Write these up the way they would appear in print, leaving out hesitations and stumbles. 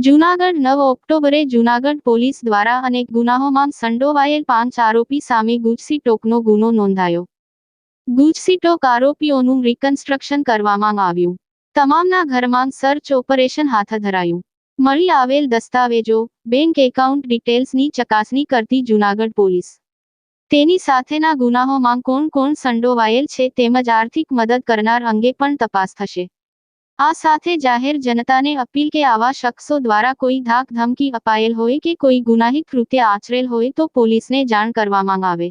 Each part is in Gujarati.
જૂનાગઢ 9 ઓક્ટોબરે જૂનાગઢ પોલીસ દ્વારા અનેક ગુનાઓમાં સંડોવાયેલ 5 આરોપી સામે ગુજસીટોકનો ગુનો નોંધાયો. ગુજસીટોક આરોપીઓનું રિકન્સ્ટ્રક્શન કરવામાં આવ્યું. તમામના ઘરમાં સર્ચ ઓપરેશન હાથ ધરાયું. મળી આવેલ દસ્તાવેજો, બેંક એકાઉન્ટ ડિટેલ્સની ચકાસણી કરતી જૂનાગઢ પોલીસ તેની સાથેના ગુનાઓમાં કોણ સંડોવાયેલ છે તેમજ આર્થિક મદદ કરનાર અંગે પણ તપાસ થશે. આ સાથે જાહેર જનતાને અપીલ કે આવા શખ્સો દ્વારા કોઈ ધાક ધમકી અપાયેલ હોય કે કોઈ ગુનાહિત કૃત્ય આચરેલ હોય તો પોલીસને જાણ કરવામાં આવે.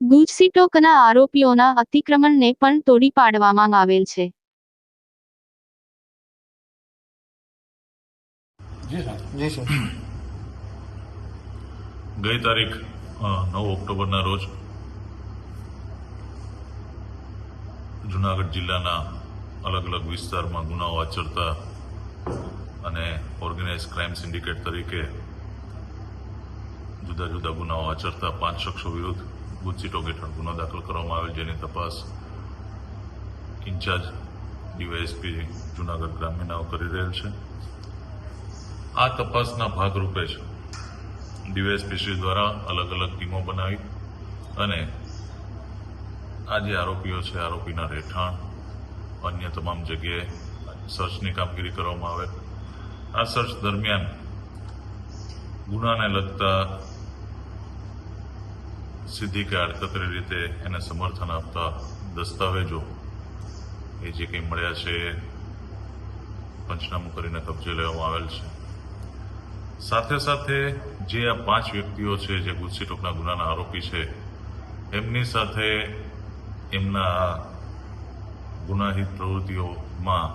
ગુજસીટોકના આરોપીઓના અતિક્રમણને પણ તોડી પાડવામાં આવેલ છે. ગઈ તારીખ 9 ઓક્ટોબરના રોજ જૂનાગઢ જિલ્લાના અલગ અલગ વિસ્તારમાં ગુનાઓ આચરતા અને ઓર્ગેનાઇઝ ક્રાઇમ સિન્ડિકેટ તરીકે જુદા જુદા ગુનાઓ આચરતા 5 શખ્સો વિરુદ્ધ ગુજસીટોક હેઠળ ગુનો દાખલ કરવામાં આવેલ, જેની તપાસ ઇન્ચાર્જ ડીવાયએસપી જૂનાગઢ ગ્રામ્યનાઓ કરી રહેલ છે. આ તપાસના ભાગરૂપે જ ડીવાયએસપી શ્રી દ્વારા અલગ અલગ ટીમો બનાવી અને આ જે આરોપીઓ છે, આરોપીના રહેઠાણ, અન્ય તમામ જગ્યાએ સર્ચની કામગીરી કરવામાં આવે. આ સર્ચ દરમિયાન ગુનાને લગતા સીધી કે આડકતરી રીતે એને સમર્થન આપતા દસ્તાવેજો એ જે કંઈ મળ્યા છે એ પંચનામું કરીને કબજે લેવામાં આવેલ છે. સાથે સાથે જે આ 5 વ્યક્તિઓ છે જે ગુજસીટોકના ગુનાના આરોપી છે, એમની સાથે એમના ગુનાહિત પ્રવૃત્તિઓમાં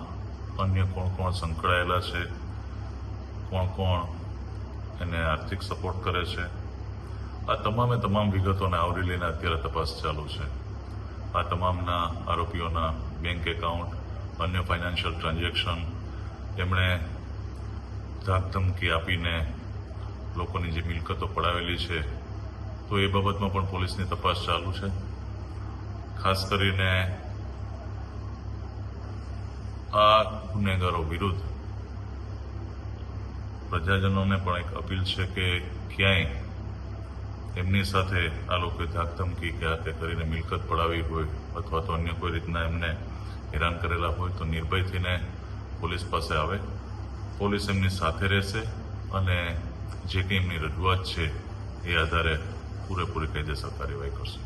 અન્ય કોણ સંકળાયેલા છે, કોણ એને આર્થિક સપોર્ટ કરે છે, આ તમામ વિગતોને આવરી લઈને અત્યારે તપાસ ચાલુ છે. આ તમામના આરોપીઓના બેંક એકાઉન્ટ, અન્ય ફાઇનાન્શિયલ ટ્રાન્ઝેક્શન, એમણે ધાકધમકી આપીને લોકોની જે મિલકતો પડાવેલી છે, તો એ બાબતમાં પણ પોલીસની તપાસ ચાલુ છે. ખાસ કરીને આ ગુનેગારો વિરુદ્ધ પ્રજાજનોને પણ એક અપીલ છે કે ક્યાંય એમની સાથે આ લોકોએ ધાકધમકી કે આ તે કરીને મિલકત પડાવી હોય અથવા તો અન્ય કોઈ રીતના એમને હેરાન કરેલા હોય તો નિર્ભય થઈને પોલીસ પાસે આવે. પોલીસ એમની સાથે રહેશે અને જે કંઈ એમની રજૂઆત છે એ આધારે પૂરેપૂરી કાયદેસર કાર્યવાહી કરશે.